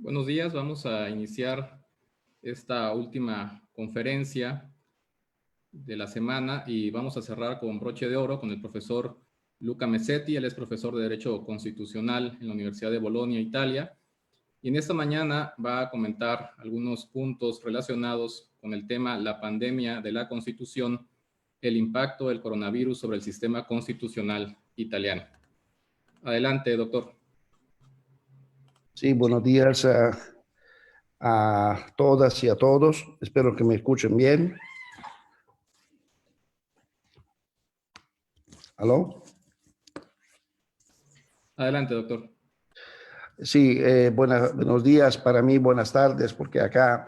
Buenos días, vamos a iniciar esta última conferencia de la semana y vamos a cerrar con broche de oro con el profesor Luca Mesetti. Él es profesor de Derecho Constitucional en la Universidad de Bolonia, Italia, y en esta mañana va a comentar algunos puntos relacionados con el tema la pandemia de la Constitución, el impacto del coronavirus sobre el sistema constitucional italiano. Adelante, doctor. Sí, buenos días a todas y a todos. Espero que me escuchen bien. ¿Aló? Adelante, doctor. Sí, buenos días para mí, buenas tardes, porque acá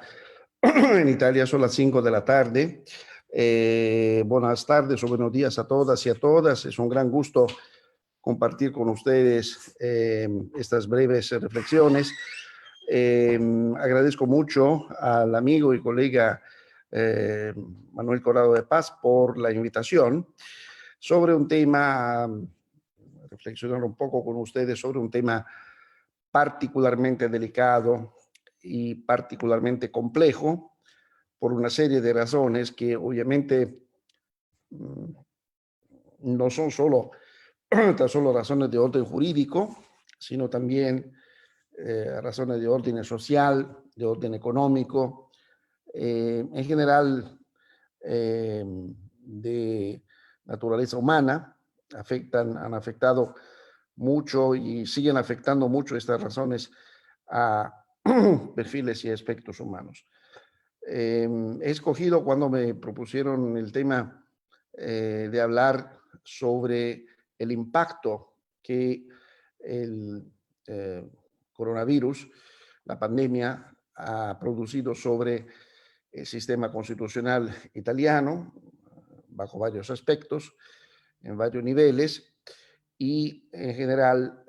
en Italia son las 5 de la tarde. Buenas tardes o buenos días a todas y a todas. Es un gran gusto compartir con ustedes estas breves reflexiones. Agradezco mucho al amigo y colega Manuel Corrado de Paz por la invitación sobre un tema, reflexionar un poco con ustedes sobre un tema particularmente delicado y particularmente complejo por una serie de razones que obviamente no son solo razones de orden jurídico, sino también razones de orden social, de orden económico, en general de naturaleza humana, han afectado mucho y siguen afectando mucho estas razones a perfiles y aspectos humanos. He escogido cuando me propusieron el tema de hablar sobre el impacto que el coronavirus, la pandemia, ha producido sobre el sistema constitucional italiano, bajo varios aspectos, en varios niveles, y en general,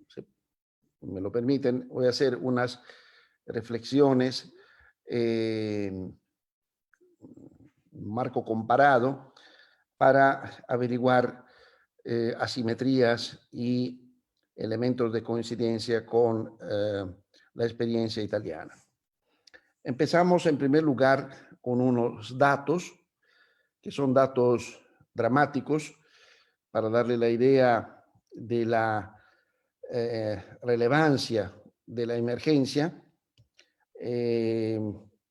si me lo permiten, voy a hacer unas reflexiones en marco comparado para averiguar asimetrías y elementos de coincidencia con la experiencia italiana. Empezamos en primer lugar con unos datos, que son datos dramáticos, para darle la idea de la relevancia de la emergencia.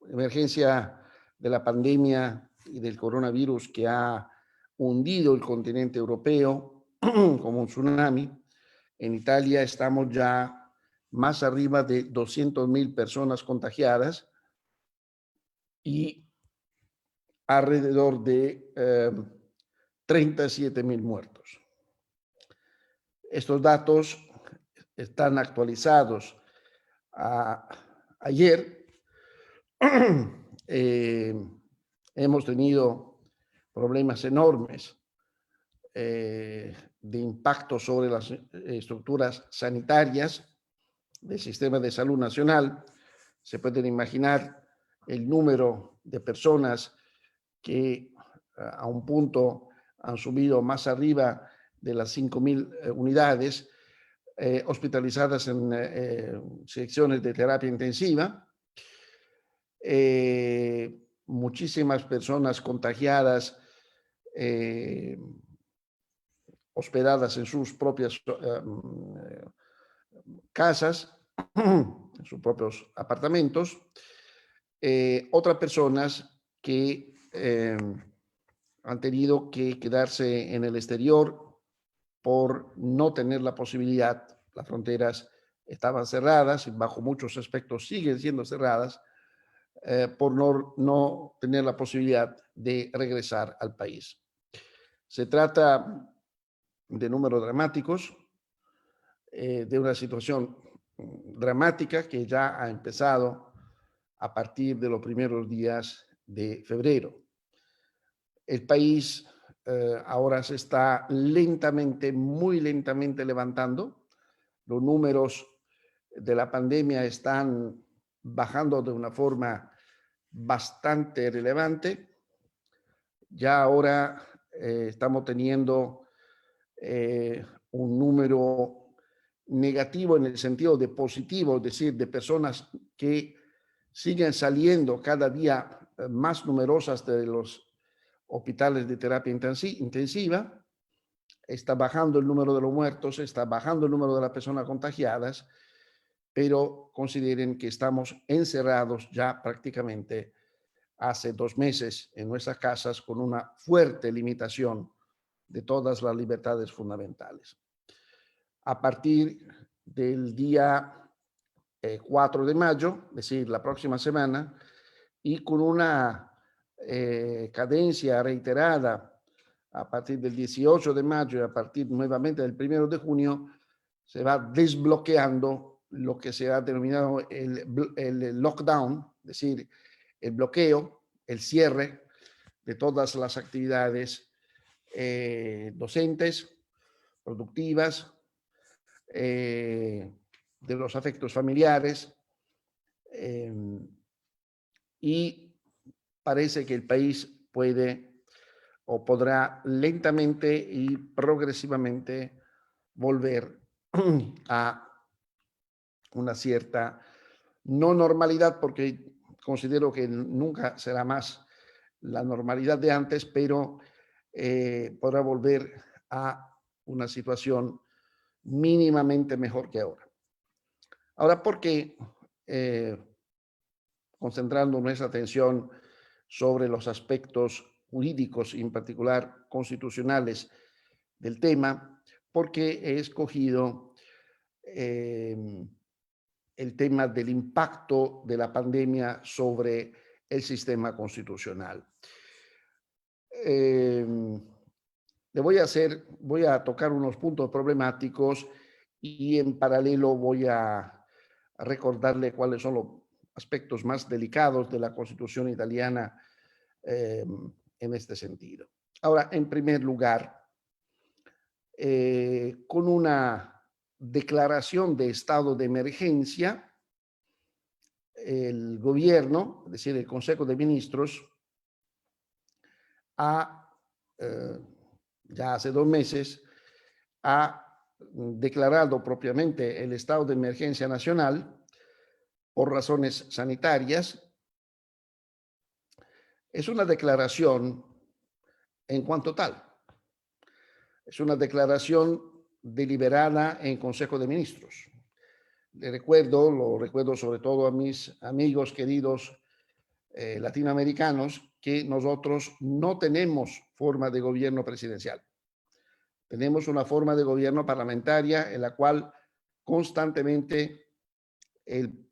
Emergencia de la pandemia y del coronavirus que ha hundido el continente europeo como un tsunami. En Italia estamos ya más arriba de 200.000 personas contagiadas y alrededor de 37.000 muertos. Estos datos están actualizados ayer. Hemos tenido problemas enormes de impacto sobre las estructuras sanitarias del sistema de salud nacional. Se pueden imaginar el número de personas que a un punto han subido más arriba de las 5.000 unidades hospitalizadas en secciones de terapia intensiva. Muchísimas personas contagiadas hospedadas en sus propias casas, en sus propios apartamentos. Otras personas que han tenido que quedarse en el exterior por no tener la posibilidad. Las fronteras estaban cerradas y bajo muchos aspectos siguen siendo cerradas por no tener la posibilidad de regresar al país. Se trata de números dramáticos, de una situación dramática que ya ha empezado a partir de los primeros días de febrero. El país ahora se está lentamente, muy lentamente levantando. Los números de la pandemia están bajando de una forma bastante relevante. Ya ahora estamos teniendo un número negativo en el sentido de positivo, es decir, de personas que siguen saliendo cada día más numerosas de los hospitales de terapia intensiva, está bajando el número de los muertos, está bajando el número de las personas contagiadas, pero consideren que estamos encerrados ya prácticamente hace 2 meses en nuestras casas con una fuerte limitación de todas las libertades fundamentales. A partir del día 4 de mayo, es decir, la próxima semana, y con una cadencia reiterada a partir del 18 de mayo y a partir nuevamente del 1 de junio, se va desbloqueando lo que se ha denominado el lockdown, es decir, el bloqueo, el cierre de todas las actividades docentes, productivas, de los afectos familiares, y parece que el país puede o podrá lentamente y progresivamente volver a una cierta no normalidad, porque considero que nunca será más la normalidad de antes, pero podrá volver a una situación mínimamente mejor que ahora. Ahora, ¿por qué concentrando nuestra atención sobre los aspectos jurídicos y en particular constitucionales del tema? Porque he escogido el tema del impacto de la pandemia sobre el sistema constitucional. Voy a tocar unos puntos problemáticos y en paralelo voy a recordarle cuáles son los aspectos más delicados de la Constitución italiana en este sentido. Ahora, en primer lugar, con una declaración de estado de emergencia, el gobierno, es decir, el Consejo de Ministros, ya hace 2 meses, ha declarado propiamente el estado de emergencia nacional por razones sanitarias. Es una declaración en cuanto tal. Es una declaración deliberada en Consejo de Ministros. Lo recuerdo sobre todo a mis amigos queridos latinoamericanos, que nosotros no tenemos forma de gobierno presidencial. Tenemos una forma de gobierno parlamentaria en la cual constantemente el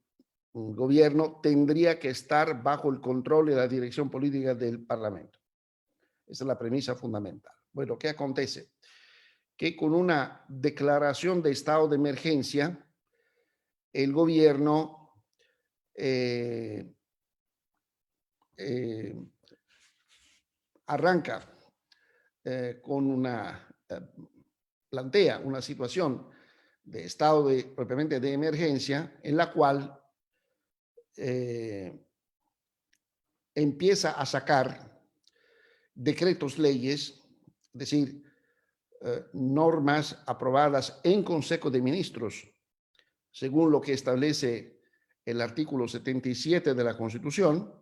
gobierno tendría que estar bajo el control y la dirección política del Parlamento. Esa es la premisa fundamental. Bueno, ¿qué acontece? Que con una declaración de estado de emergencia, el gobierno arranca plantea una situación de estado propiamente de emergencia en la cual empieza a sacar decretos leyes, es decir, normas aprobadas en Consejo de Ministros, según lo que establece el artículo 77 de la Constitución,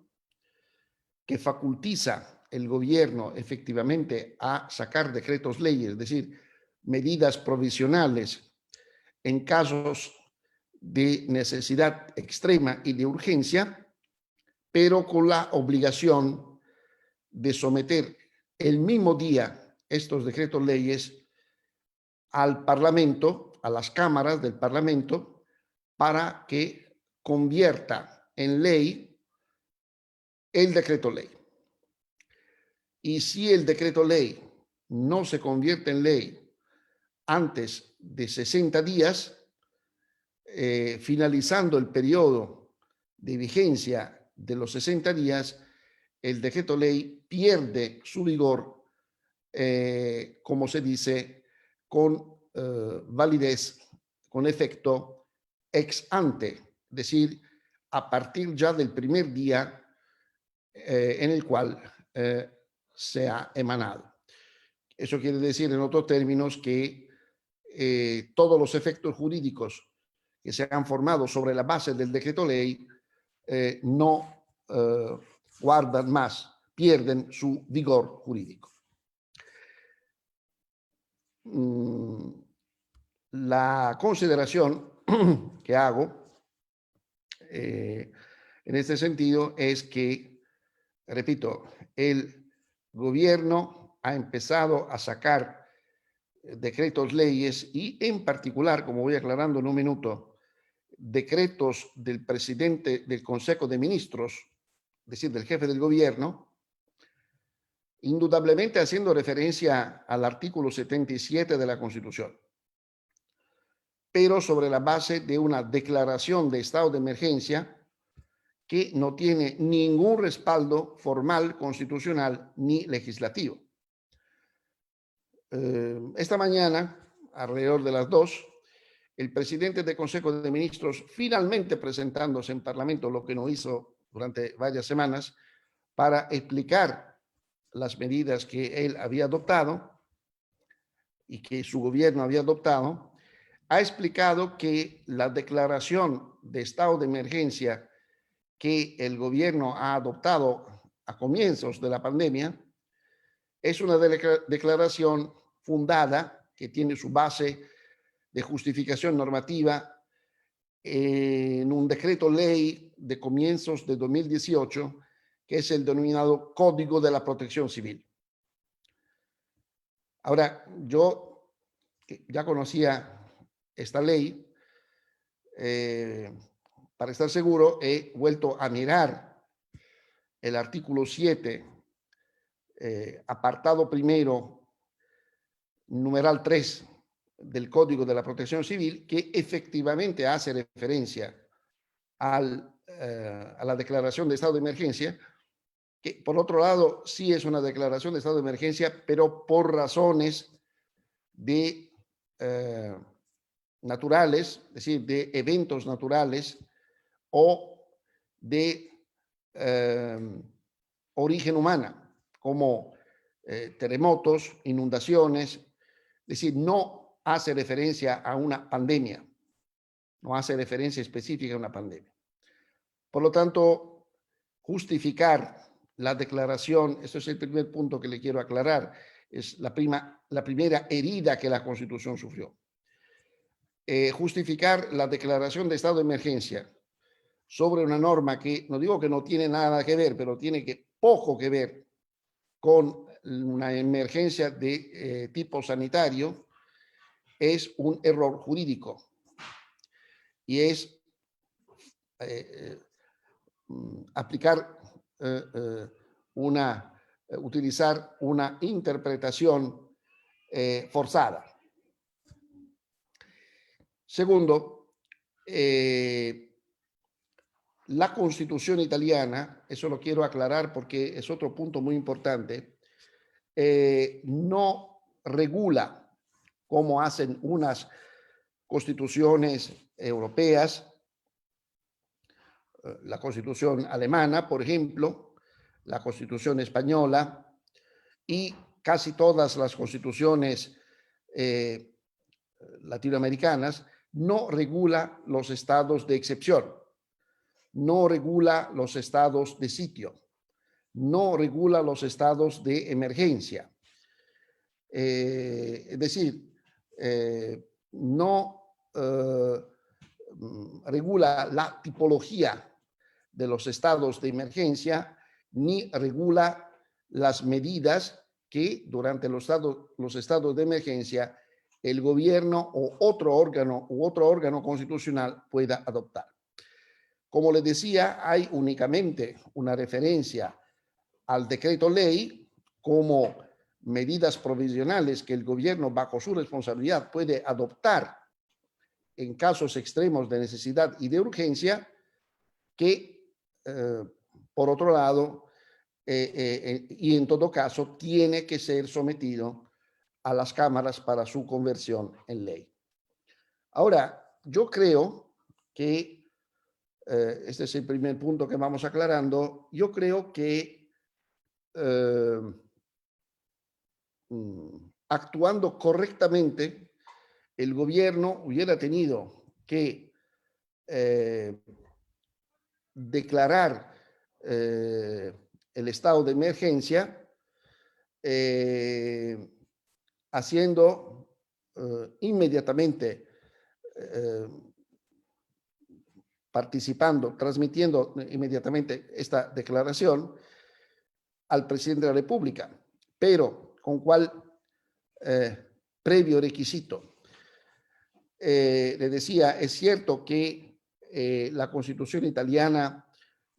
que facultiza el gobierno efectivamente a sacar decretos leyes, es decir, medidas provisionales en casos de necesidad extrema y de urgencia, pero con la obligación de someter el mismo día estos decretos leyes al Parlamento, a las cámaras del Parlamento, para que convierta en ley el decreto ley. Y si el decreto ley no se convierte en ley antes de 60 días, finalizando el periodo de vigencia de los 60 días, el decreto ley pierde su vigor, como se dice, con validez, con efecto ex ante, es decir, a partir ya del primer día en el cual se ha emanado. Eso quiere decir, en otros términos, que todos los efectos jurídicos que se han formado sobre la base del decreto ley no guardan más, pierden su vigor jurídico. La consideración que hago en este sentido es que, repito, el gobierno ha empezado a sacar decretos leyes y en particular, como voy aclarando en un minuto, decretos del presidente del Consejo de Ministros, es decir, del jefe del gobierno, indudablemente haciendo referencia al artículo 77 de la Constitución, pero sobre la base de una declaración de estado de emergencia que no tiene ningún respaldo formal, constitucional ni legislativo. Esta mañana, alrededor de las 2, el presidente del Consejo de Ministros, finalmente presentándose en Parlamento, lo que no hizo durante varias semanas, para explicar las medidas que él había adoptado y que su gobierno había adoptado, ha explicado que la declaración de estado de emergencia que el gobierno ha adoptado a comienzos de la pandemia es una declaración fundada que tiene su base de justificación normativa en un decreto ley de comienzos de 2018, que es el denominado Código de la Protección Civil. Ahora, yo ya conocía esta ley, para estar seguro he vuelto a mirar el artículo 7, apartado primero, numeral 3 del Código de la Protección Civil, que efectivamente hace referencia a la declaración de estado de emergencia, que por otro lado sí es una declaración de estado de emergencia, pero por razones de naturales, es decir, de eventos naturales o de origen humana, como terremotos, inundaciones, es decir, no hace referencia a una pandemia, no hace referencia específica a una pandemia. Por lo tanto, justificar la declaración, esto es el primer punto que le quiero aclarar, es la primera herida que la Constitución sufrió. Justificar la declaración de estado de emergencia sobre una norma que, no digo que no tiene nada que ver, pero tiene poco que ver con una emergencia de tipo sanitario, es un error jurídico y es utilizar una interpretación forzada. Segundo, la Constitución italiana, eso lo quiero aclarar porque es otro punto muy importante, no regula como hacen unas constituciones europeas, la Constitución alemana, por ejemplo, la Constitución española y casi todas las constituciones latinoamericanas, no regula los estados de excepción, no regula los estados de sitio, no regula los estados de emergencia. Es decir, no regula la tipología de los estados de emergencia, ni regula las medidas que durante los estados de emergencia el gobierno o otro órgano constitucional pueda adoptar. Como les decía, hay únicamente una referencia al decreto ley como medidas provisionales que el gobierno bajo su responsabilidad puede adoptar en casos extremos de necesidad y de urgencia, que por otro lado y en todo caso tiene que ser sometido a las cámaras para su conversión en ley. Ahora, yo creo que este es el primer punto que vamos aclarando. Yo creo que actuando correctamente, el gobierno hubiera tenido que declarar el estado de emergencia, haciendo inmediatamente, participando, transmitiendo inmediatamente esta declaración al presidente de la República, pero ¿con cuál previo requisito? Le decía, es cierto que la Constitución italiana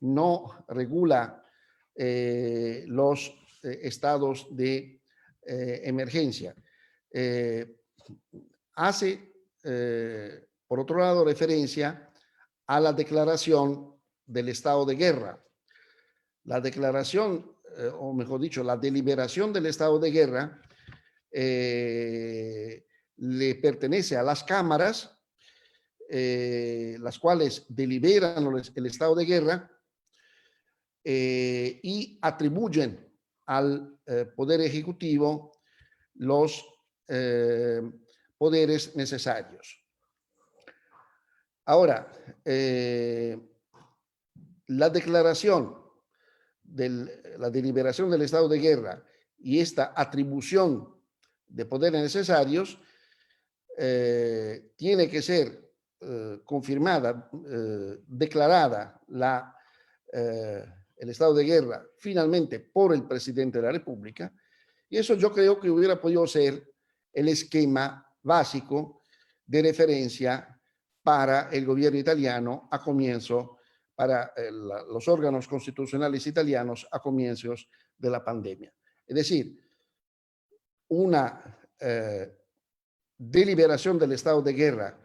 no regula los estados de emergencia. Hace, por otro lado, referencia a la declaración del estado de guerra. La declaración, o mejor dicho, la deliberación del estado de guerra le pertenece a las cámaras, las cuales deliberan el estado de guerra y atribuyen al Poder Ejecutivo los poderes necesarios. Ahora, la declaración de la deliberación del estado de guerra y esta atribución de poderes necesarios tiene que ser confirmada, declarada el estado de guerra finalmente por el presidente de la República, y eso yo creo que hubiera podido ser el esquema básico de referencia para el gobierno italiano a comienzo, para los órganos constitucionales italianos a comienzos de la pandemia. Es decir, una deliberación del estado de guerra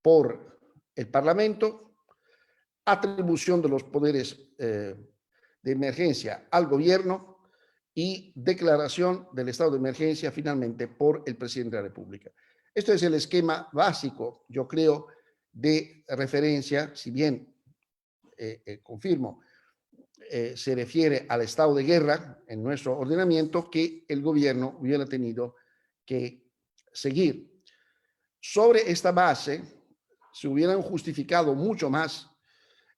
por el Parlamento, atribución de los poderes de emergencia al gobierno y declaración del estado de emergencia finalmente por el presidente de la República. Esto es el esquema básico, yo creo, de referencia, si bien, confirmo, se refiere al estado de guerra en nuestro ordenamiento que el gobierno hubiera tenido que seguir. Sobre esta base, se hubieran justificado mucho más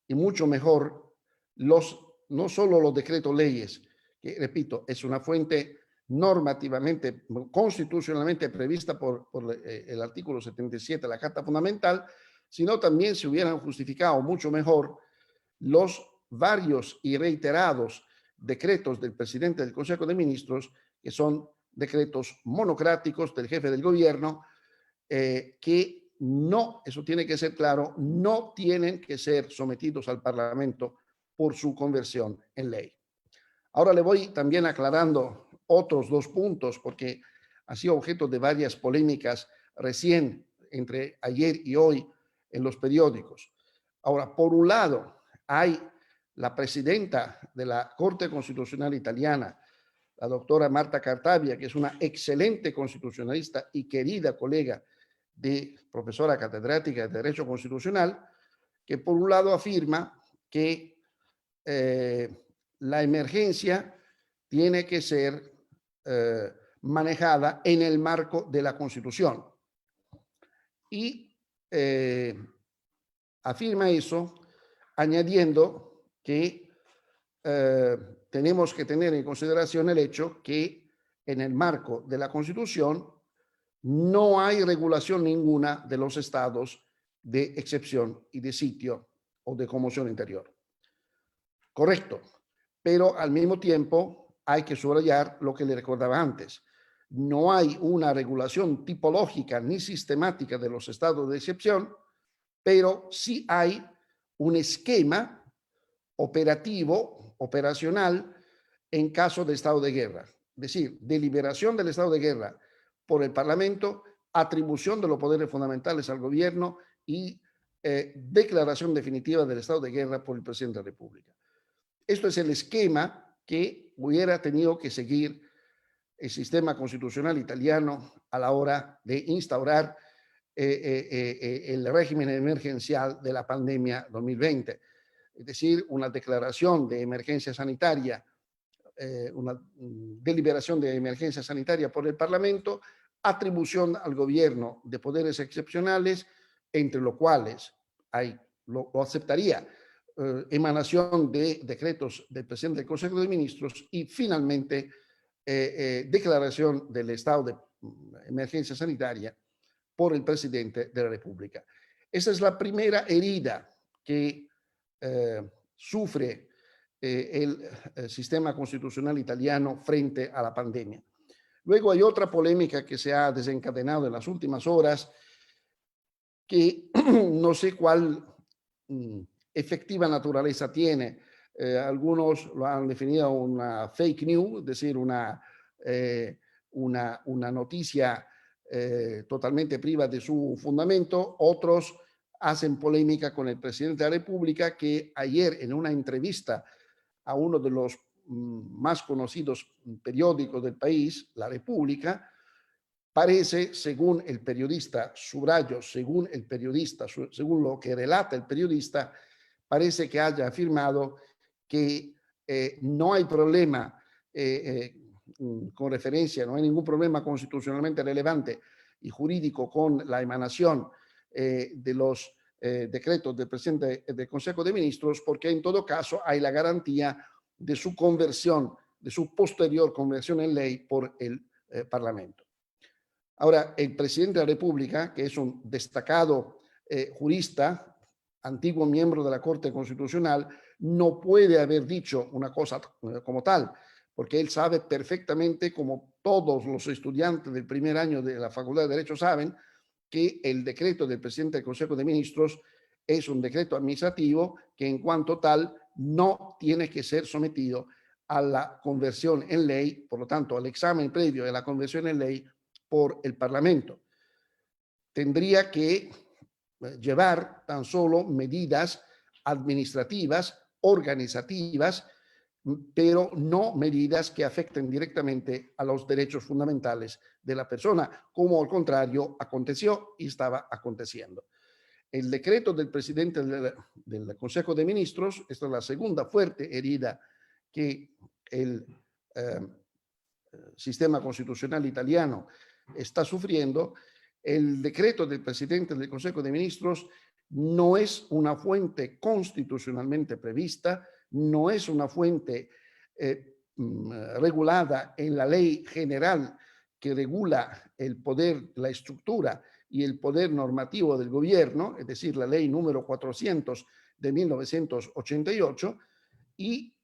y mucho mejor no solo los decretos leyes, que repito, es una fuente normativamente, constitucionalmente prevista por el artículo 77 de la Carta Fundamental, sino también se hubieran justificado mucho mejor los varios y reiterados decretos del presidente del Consejo de Ministros, que son decretos monocráticos del jefe del gobierno, que no, eso tiene que ser claro, no tienen que ser sometidos al Parlamento por su conversión en ley. Ahora le voy también aclarando otros dos puntos, porque ha sido objeto de varias polémicas recién entre ayer y hoy en los periódicos. Ahora, por un lado, hay la presidenta de la Corte Constitucional Italiana, la doctora Marta Cartabia, que es una excelente constitucionalista y querida colega de profesora catedrática de Derecho Constitucional, que por un lado afirma que la emergencia tiene que ser manejada en el marco de la Constitución. Y afirma eso añadiendo que tenemos que tener en consideración el hecho que en el marco de la Constitución no hay regulación ninguna de los estados de excepción y de sitio o de conmoción interior. Correcto, pero al mismo tiempo hay que subrayar lo que le recordaba antes. No hay una regulación tipológica ni sistemática de los estados de excepción, pero sí hay un esquema operativo, operacional, en caso de estado de guerra. Es decir, deliberación del estado de guerra por el Parlamento, atribución de los poderes fundamentales al gobierno y declaración definitiva del estado de guerra por el presidente de la República. Esto es el esquema que hubiera tenido que seguir el sistema constitucional italiano a la hora de instaurar el régimen emergencial de la pandemia 2020. Es decir, una declaración de emergencia sanitaria, una deliberación de emergencia sanitaria por el Parlamento, atribución al gobierno de poderes excepcionales, entre los cuales lo aceptaría, emanación de decretos del presidente del Consejo de Ministros y finalmente declaración del estado de emergencia sanitaria por el presidente de la República. Esa es la primera herida que sufre el sistema constitucional italiano frente a la pandemia. Luego hay otra polémica que se ha desencadenado en las últimas horas, que no sé cuál efectiva naturaleza tiene. Algunos lo han definido una fake news, es decir, una noticia totalmente priva de su fundamento. Otros hacen polémica con el presidente de la República, que ayer en una entrevista a uno de los más conocidos periódicos del país, La República, parece, según el periodista, subrayo, según el periodista, según lo que relata el periodista, parece que haya afirmado que no hay problema con referencia, no hay ningún problema constitucionalmente relevante y jurídico con la emanación de los decretos del presidente del Consejo de Ministros, porque en todo caso hay la garantía de su conversión, de su posterior conversión en ley por el Parlamento. Ahora, el presidente de la República, que es un destacado jurista, antiguo miembro de la Corte Constitucional, no puede haber dicho una cosa como tal, porque él sabe perfectamente, como todos los estudiantes del primer año de la Facultad de Derecho saben, que el decreto del presidente del Consejo de Ministros es un decreto administrativo que en cuanto tal no tiene que ser sometido a la conversión en ley, por lo tanto al examen previo de la conversión en ley por el Parlamento. Tendría que llevar tan solo medidas administrativas, organizativas, pero no medidas que afecten directamente a los derechos fundamentales de la persona, como al contrario aconteció y estaba aconteciendo. El decreto del presidente del Consejo de Ministros, esta es la segunda fuerte herida que el sistema constitucional italiano está sufriendo. El decreto del presidente del Consejo de Ministros no es una fuente constitucionalmente prevista, no es una fuente regulada en la ley general que regula el poder, la estructura y el poder normativo del gobierno, es decir, la ley número 400 de 1988, y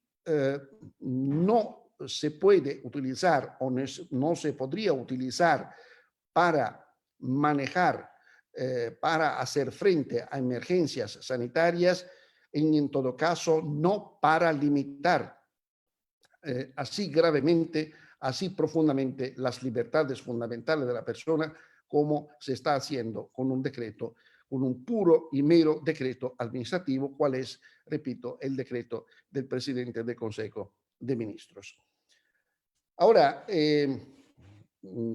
no se puede utilizar o no se podría utilizar para manejar, para hacer frente a emergencias sanitarias, y en todo caso no para limitar así gravemente, así profundamente las libertades fundamentales de la persona, como se está haciendo con un decreto, con un puro y mero decreto administrativo, cual es, repito, el decreto del presidente del Consejo de Ministros. Ahora,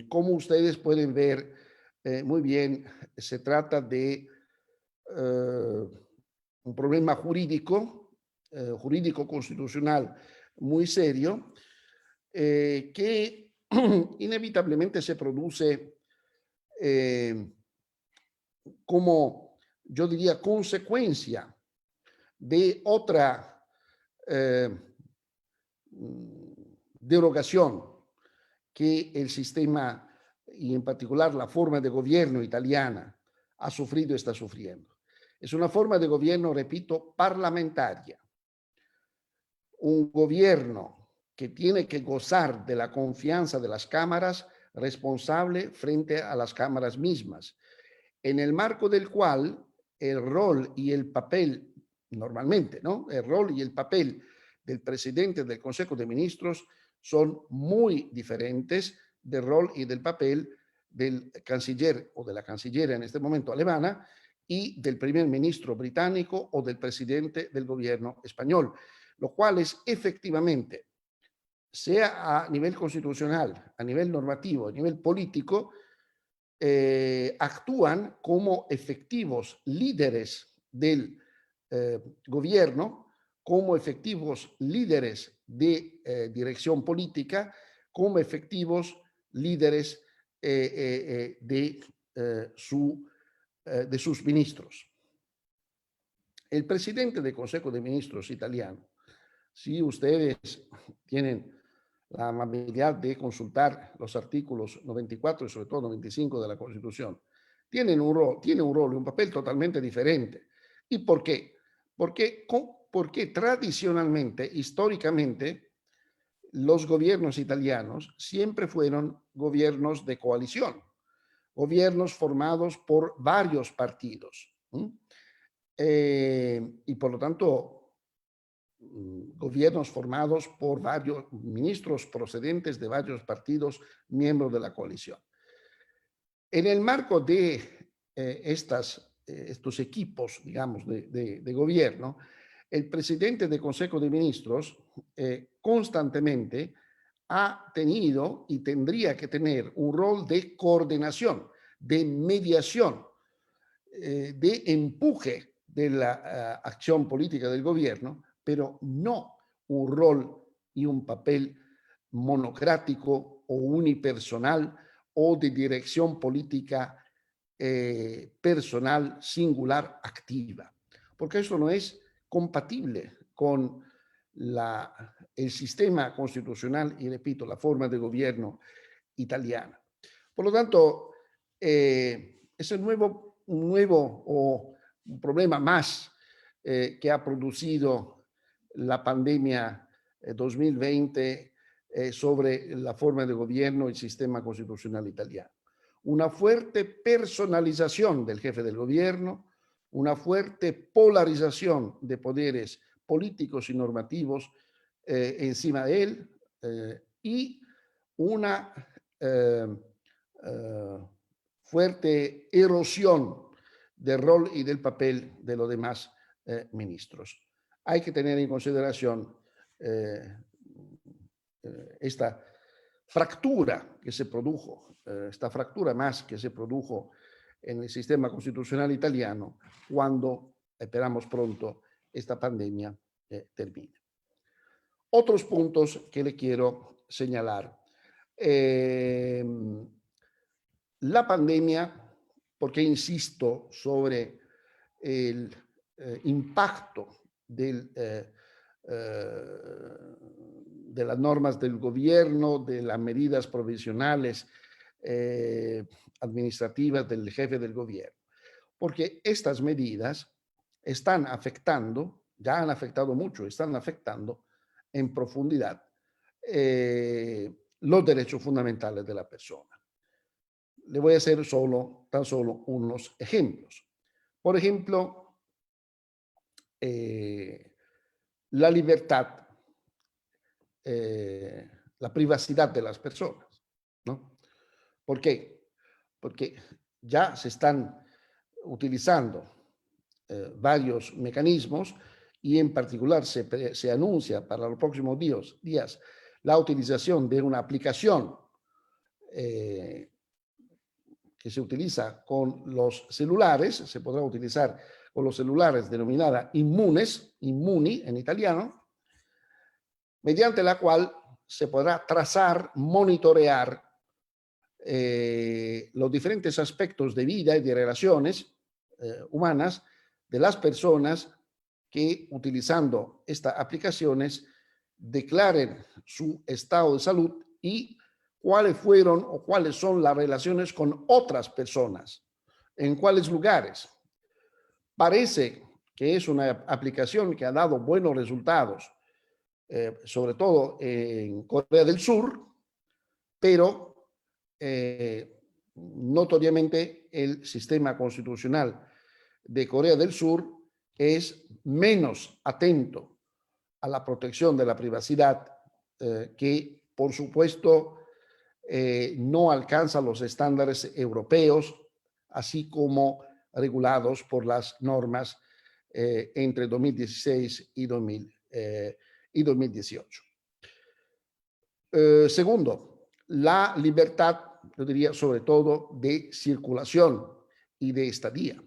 como ustedes pueden ver muy bien, se trata de un problema jurídico, jurídico constitucional muy serio, que inevitablemente se produce como, yo diría, consecuencia de otra derogación que el sistema y en particular la forma de gobierno italiana ha sufrido y está sufriendo. Es una forma de gobierno, repito, parlamentaria. Un gobierno que tiene que gozar de la confianza de las cámaras, responsable frente a las cámaras mismas, en el marco del cual el rol y el papel, normalmente, ¿no? El rol y el papel del presidente del Consejo de Ministros son muy diferentes del rol y del papel del canciller o de la cancillera en este momento alemana y del primer ministro británico o del presidente del gobierno español, lo cual es efectivamente, sea a nivel constitucional, a nivel normativo, a nivel político, actúan como efectivos líderes del gobierno, como efectivos líderes de dirección política, como efectivos líderes de sus ministros. El presidente del Consejo de Ministros italiano, si ustedes tienen la amabilidad de consultar los artículos 94 y sobre todo 95 de la Constitución, tiene un rol y un papel totalmente diferente. ¿Y por qué? Porque tradicionalmente, históricamente, los gobiernos italianos siempre fueron gobiernos de coalición, gobiernos formados por varios partidos. Y por lo tanto, gobiernos formados por varios ministros procedentes de varios partidos miembros de la coalición. En el marco de estos equipos, digamos, de gobierno, el presidente del Consejo de Ministros constantemente ha tenido y tendría que tener un rol de coordinación, de mediación, de empuje de la acción política del gobierno, pero no un rol y un papel monocrático o unipersonal o de dirección política personal, singular, activa, porque eso no es compatible con el sistema constitucional y, repito, la forma de gobierno italiana. Por lo tanto, es un problema más que ha producido la pandemia 2020 sobre la forma de gobierno y el sistema constitucional italiano. Una fuerte personalización del jefe del gobierno, una fuerte polarización de poderes políticos y normativos encima de él y una fuerte erosión del rol y del papel de los demás ministros. Hay que tener en consideración esta fractura que se produjo, esta fractura más que se produjo en el sistema constitucional italiano cuando, esperamos pronto, esta pandemia termine. Otros puntos que le quiero señalar. La pandemia, porque insisto sobre el impacto de las normas del gobierno, de las medidas provisionales administrativas del jefe del gobierno, porque estas medidas están afectando, ya han afectado mucho, están afectando en profundidad los derechos fundamentales de la persona. Le voy a hacer tan solo unos ejemplos. Por ejemplo, la libertad, la privacidad de las personas, ¿no? ¿Por qué? Porque ya se están utilizando varios mecanismos y en particular se anuncia para los próximos días la utilización de una aplicación que se utiliza con los celulares, se podrá utilizar con los celulares denominada Immuni en italiano, mediante la cual se podrá trazar, monitorear los diferentes aspectos de vida y de relaciones humanas de las personas que, utilizando estas aplicaciones, declaren su estado de salud y cuáles fueron o cuáles son las relaciones con otras personas, en cuáles lugares. Parece que es una aplicación que ha dado buenos resultados, sobre todo en Corea del Sur, pero notoriamente el sistema constitucional de Corea del Sur es menos atento a la protección de la privacidad que, por supuesto, no alcanza los estándares europeos, así como regulados por las normas entre 2016 y 2018. Segundo, la libertad, yo diría sobre todo, de circulación y de estadía.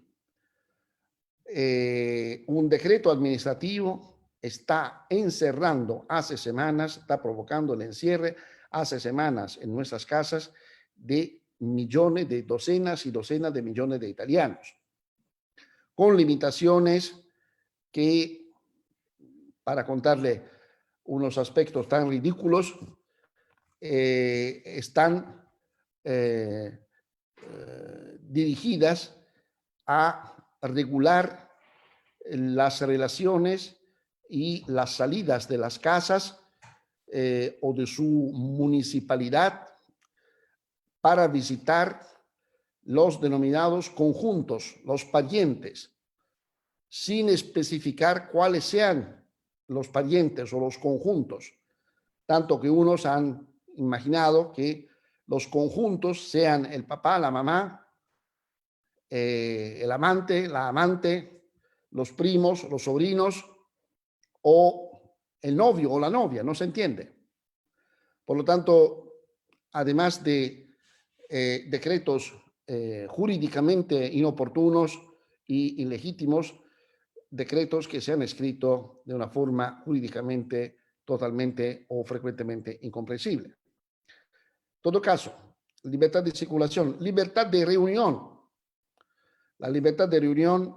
Un decreto administrativo está encerrando hace semanas, está provocando el encierre hace semanas en nuestras casas de millones de docenas y docenas de millones de italianos, con limitaciones que, para contarle unos aspectos tan ridículos, están dirigidas a regular las relaciones y las salidas de las casas o de su municipalidad para visitar los denominados conjuntos, los parientes, sin especificar cuáles sean los parientes o los conjuntos, tanto que unos han imaginado que los conjuntos sean el papá, la mamá, el amante, la amante, los primos, los sobrinos o el novio o la novia, no se entiende. Por lo tanto, además de decretos jurídicamente inoportunos y ilegítimos, decretos que se han escrito de una forma jurídicamente totalmente o frecuentemente incomprensible. En todo caso, libertad de circulación, libertad de reunión. La libertad de reunión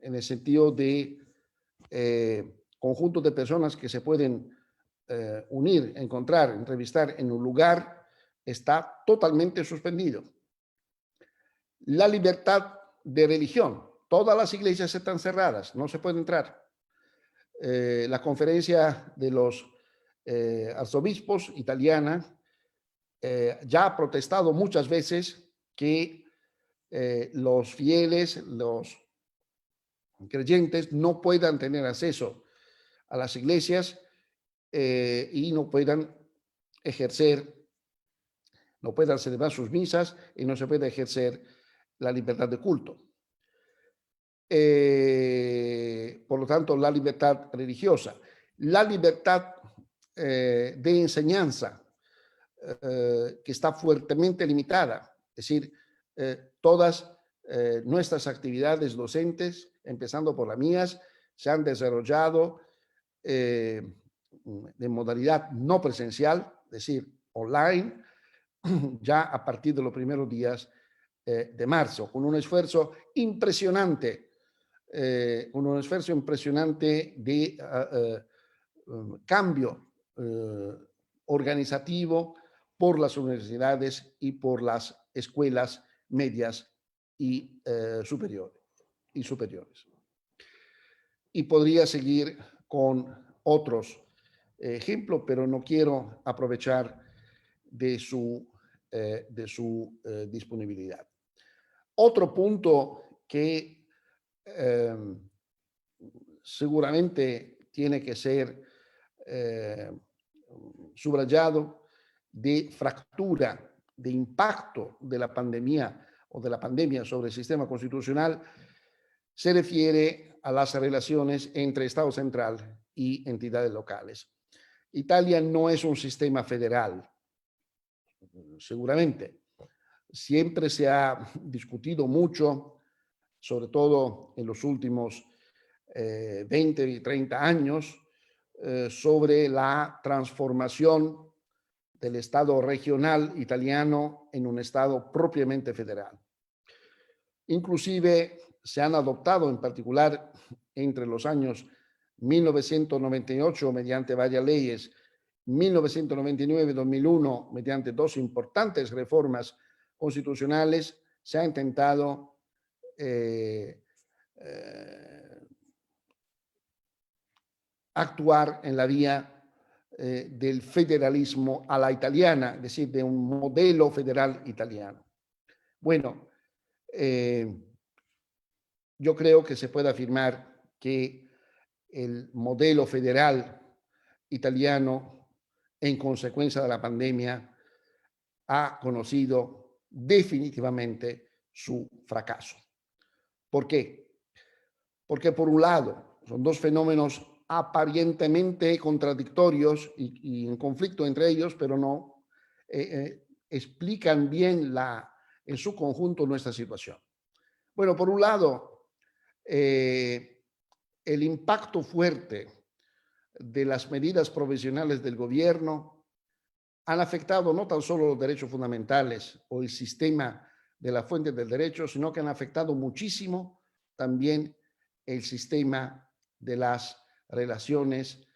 en el sentido de conjuntos de personas que se pueden unir, encontrar, entrevistar en un lugar, está totalmente suspendido. La libertad de religión. Todas las iglesias están cerradas, no se puede entrar. La conferencia de los arzobispos italiana ya ha protestado muchas veces que los fieles, los creyentes no puedan tener acceso a las iglesias y no puedan ejercer, no puedan celebrar sus misas y no se puede ejercer la libertad de culto. Por lo tanto, la libertad religiosa, la libertad de enseñanza, que está fuertemente limitada, es decir, todas nuestras actividades docentes, empezando por las mías, se han desarrollado de modalidad no presencial, es decir, online, ya a partir de los primeros días de marzo, con un esfuerzo impresionante, de cambio organizativo por las universidades y por las escuelas medias y superiores. Y podría seguir con otros ejemplos, pero no quiero aprovechar de su disponibilidad. Otro punto que seguramente tiene que ser subrayado, de fractura, de impacto de la pandemia o de la pandemia sobre el sistema constitucional, se refiere a las relaciones entre Estado central y entidades locales. Italia no es un sistema federal, seguramente. Siempre se ha discutido mucho, sobre todo en los últimos 20 y 30 años, sobre la transformación del Estado regional italiano en un Estado propiamente federal. Inclusive se han adoptado, en particular entre los años 1998 mediante varias leyes, 1999 y 2001 mediante dos importantes reformas constitucionales, se ha intentado actuar en la vía del federalismo a la italiana, es decir, de un modelo federal italiano. Bueno, yo creo que se puede afirmar que el modelo federal italiano, en consecuencia de la pandemia, ha conocido definitivamente su fracaso. ¿Por qué? Porque por un lado son dos fenómenos aparentemente contradictorios y en conflicto entre ellos, pero no explican bien en su conjunto nuestra situación. Bueno, por un lado, el impacto fuerte de las medidas provisionales del gobierno han afectado no tan solo los derechos fundamentales o el sistema de la fuente del derecho, sino que han afectado muchísimo también el sistema de las relaciones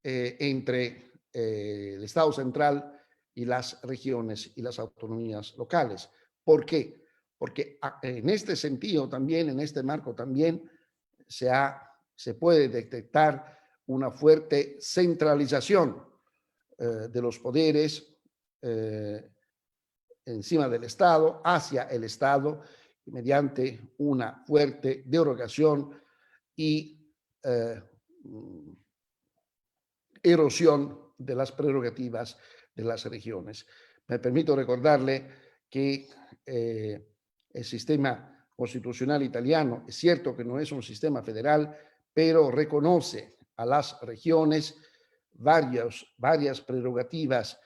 entre el Estado central y las regiones y las autonomías locales. ¿Por qué? Porque en este sentido también, en este marco también, se puede detectar una fuerte centralización de los poderes encima del Estado, hacia el Estado, mediante una fuerte derogación y erosión de las prerrogativas de las regiones. Me permito recordarle que el sistema constitucional italiano es cierto que no es un sistema federal, pero reconoce a las regiones varias prerrogativas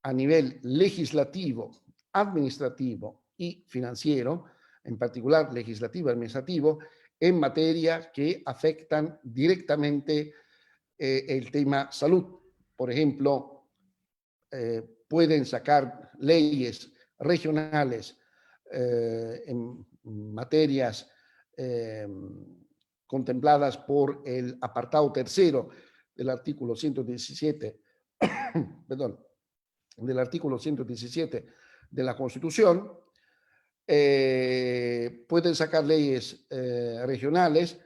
a nivel legislativo, administrativo y financiero, en particular legislativo y administrativo, en materia que afectan directamente el tema salud. Por ejemplo, pueden sacar leyes regionales en materias contempladas por el apartado tercero del artículo 117, perdón, del artículo 117 de la Constitución, pueden sacar leyes regionales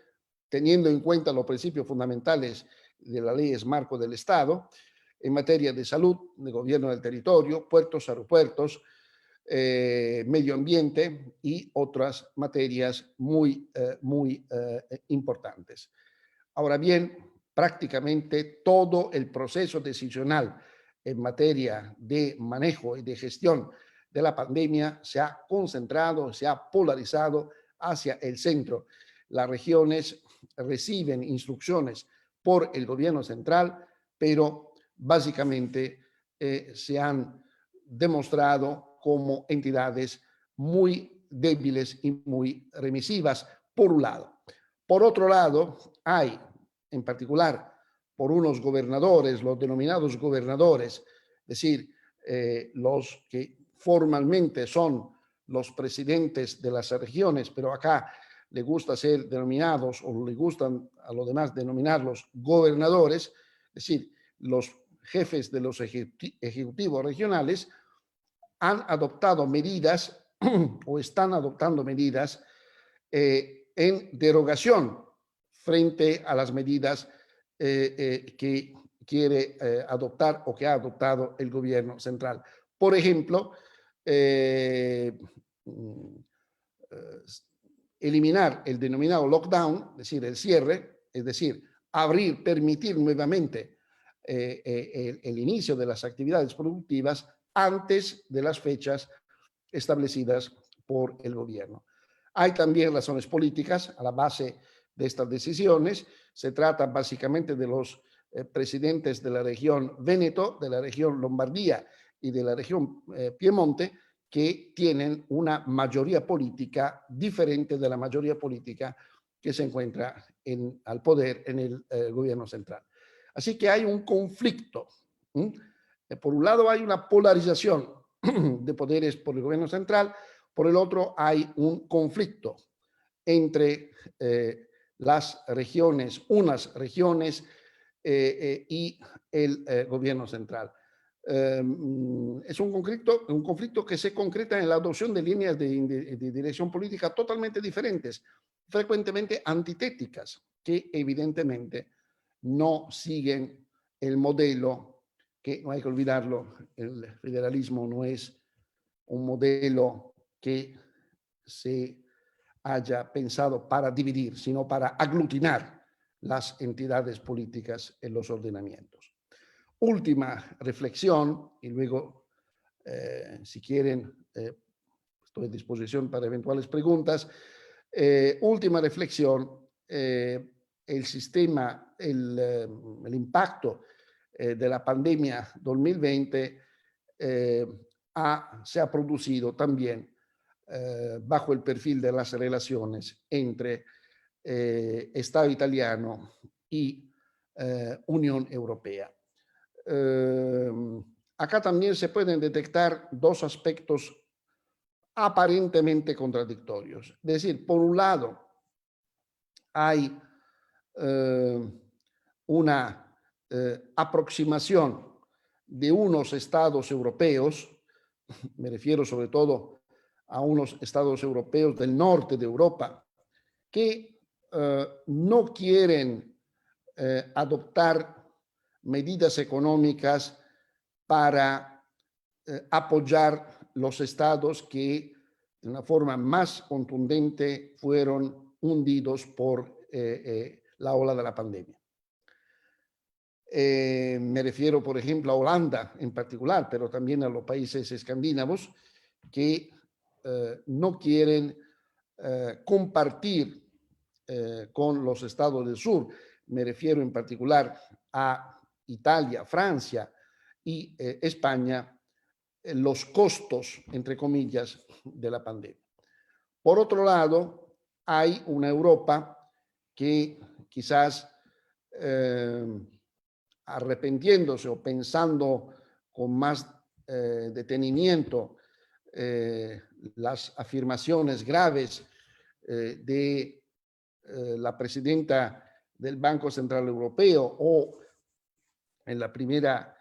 teniendo en cuenta los principios fundamentales de las leyes marco del Estado en materia de salud, de gobierno del territorio, puertos, aeropuertos, medio ambiente y otras materias muy importantes. Ahora bien, prácticamente todo el proceso decisional en materia de manejo y de gestión de la pandemia se ha concentrado, se ha polarizado hacia el centro. Las regiones reciben instrucciones por el gobierno central, pero básicamente se han demostrado como entidades muy débiles y muy remisivas, por un lado. Por otro lado, hay, en particular, por unos gobernadores, los denominados gobernadores, es decir, los que formalmente son los presidentes de las regiones, pero acá le gusta ser denominados o le gustan a los demás denominarlos gobernadores, es decir, los jefes de los ejecutivos regionales han adoptado medidas o están adoptando medidas en derogación frente a las medidas que quiere adoptar o que ha adoptado el gobierno central. Por ejemplo, eliminar el denominado lockdown, es decir, el cierre, es decir, abrir, permitir nuevamente el inicio de las actividades productivas antes de las fechas establecidas por el gobierno. Hay también razones políticas a la base de estas decisiones. Se trata básicamente de los presidentes de la región Véneto, de la región Lombardía y de la región Piemonte, que tienen una mayoría política diferente de la mayoría política que se encuentra al poder en el gobierno central. Así que hay un conflicto. Por un lado hay una polarización de poderes por el gobierno central, por el otro hay un conflicto entre las regiones, unas regiones y el gobierno central. Es un conflicto que se concreta en la adopción de líneas de dirección política totalmente diferentes, frecuentemente antitéticas, que evidentemente no siguen el modelo, que no hay que olvidarlo, el federalismo no es un modelo que se haya pensado para dividir, sino para aglutinar las entidades políticas en los ordenamientos. Última reflexión, y luego, si quieren, estoy a disposición para eventuales preguntas. Última reflexión, el sistema, el impacto de la pandemia 2020 se ha producido también bajo el perfil de las relaciones entre Estado italiano y Unión Europea. acá también se pueden detectar dos aspectos aparentemente contradictorios. Es decir, por un lado, hay una aproximación de unos estados europeos, me refiero sobre todo a unos estados europeos del norte de Europa, que no quieren adoptar medidas económicas para apoyar los estados que de una forma más contundente fueron hundidos por la ola de la pandemia. Me refiero, por ejemplo, a Holanda en particular, pero también a los países escandinavos que no quieren compartir con los estados del sur. Me refiero en particular a Italia, Francia y España, los costos, entre comillas, de la pandemia. Por otro lado, hay una Europa que quizás arrepintiéndose o pensando con más detenimiento las afirmaciones graves de la presidenta del Banco Central Europeo o en la primera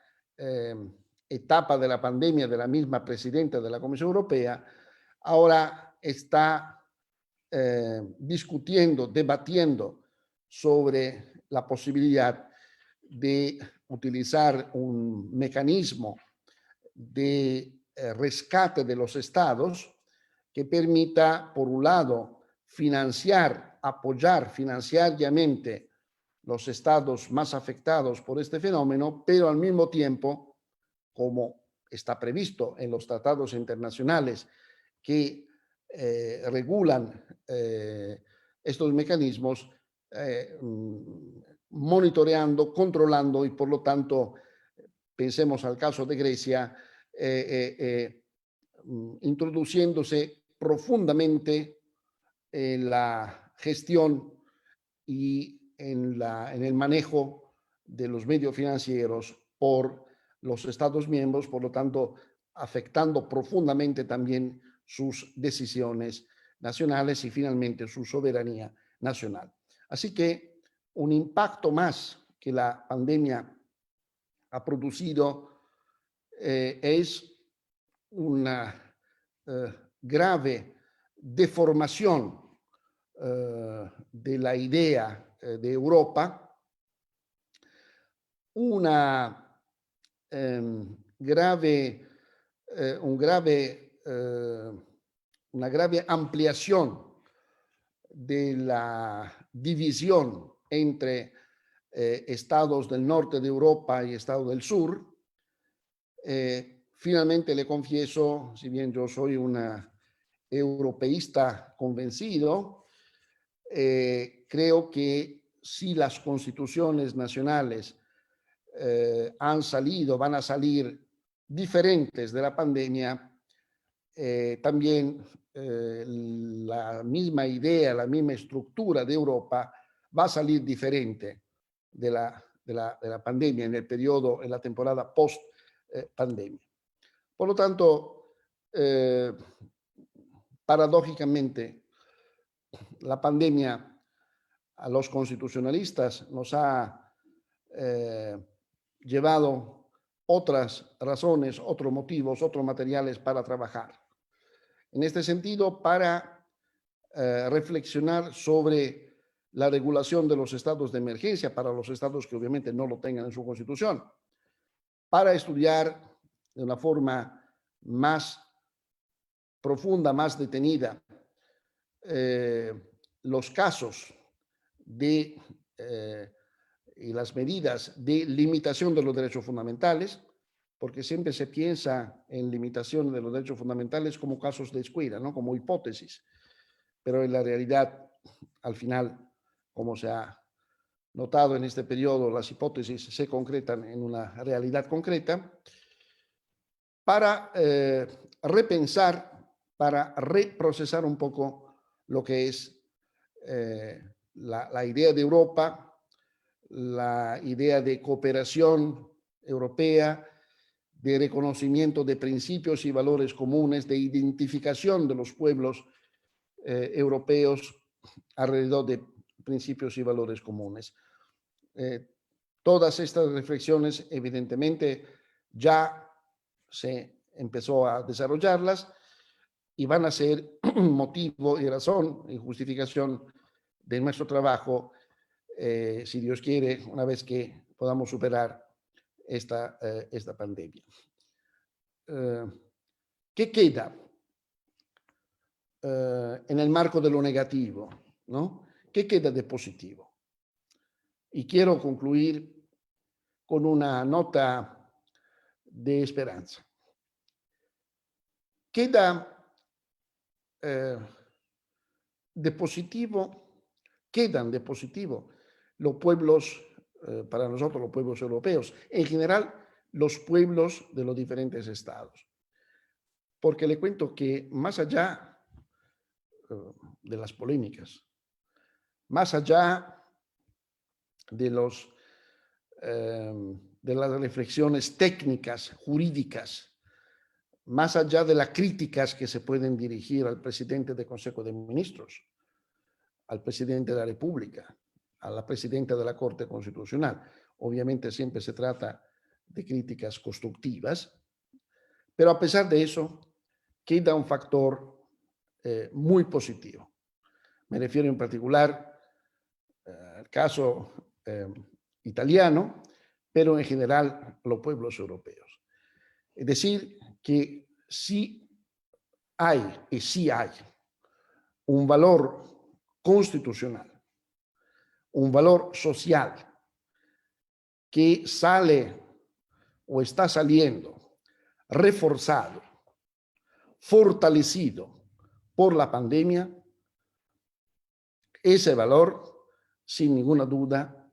etapa de la pandemia de la misma presidenta de la Comisión Europea, ahora está discutiendo, debatiendo sobre la posibilidad de utilizar un mecanismo de rescate de los estados que permita, por un lado, apoyar financieramente los estados más afectados por este fenómeno, pero al mismo tiempo, como está previsto en los tratados internacionales que regulan estos mecanismos, monitoreando, controlando y por lo tanto, pensemos al caso de Grecia, introduciéndose profundamente en la gestión y en el manejo de los medios financieros por los Estados miembros, por lo tanto, afectando profundamente también sus decisiones nacionales y finalmente su soberanía nacional. Así que un impacto más que la pandemia ha producido es una grave deformación de la idea de Europa, una grave ampliación de la división entre estados del norte de Europa y estados del sur. Finalmente le confieso, si bien yo soy una europeísta convencido, creo que si las constituciones nacionales van a salir diferentes de la pandemia, también la misma idea, la misma estructura de Europa va a salir diferente de la pandemia en el periodo, en la temporada post pandemia. Por lo tanto, paradójicamente, la pandemia a los constitucionalistas nos ha llevado otras razones, otros motivos, otros materiales para trabajar. En este sentido, para reflexionar sobre la regulación de los estados de emergencia para los estados que obviamente no lo tengan en su constitución, para estudiar de una forma más profunda, más detenida, los casos y las medidas de limitación de los derechos fundamentales, porque siempre se piensa en limitación de los derechos fundamentales como casos de escuela, ¿no? Como hipótesis, pero en la realidad, al final, como se ha notado en este periodo, las hipótesis se concretan en una realidad concreta, para repensar, para reprocesar un poco lo que es la idea de Europa, la idea de cooperación europea, de reconocimiento de principios y valores comunes, de identificación de los pueblos europeos alrededor de principios y valores comunes. Todas estas reflexiones, evidentemente, ya se empezó a desarrollarlas y van a ser motivo y razón y justificación de nuestro trabajo, si Dios quiere, una vez que podamos superar esta pandemia. ¿Qué queda en el marco de lo negativo, ¿no? ¿Qué queda de positivo? Y quiero concluir con una nota de esperanza. Quedan de positivo los pueblos, para nosotros los pueblos europeos, en general los pueblos de los diferentes estados. Porque le cuento que más allá de las polémicas, más allá de las reflexiones técnicas, jurídicas, más allá de las críticas que se pueden dirigir al presidente del Consejo de Ministros, al presidente de la República, a la presidenta de la Corte Constitucional. Obviamente siempre se trata de críticas constructivas, pero a pesar de eso, queda un factor muy positivo. Me refiero en particular al caso italiano, pero en general a los pueblos europeos. Es decir, que sí hay un valor constitucional, un valor social que sale o está saliendo reforzado, fortalecido por la pandemia. Ese valor, sin ninguna duda,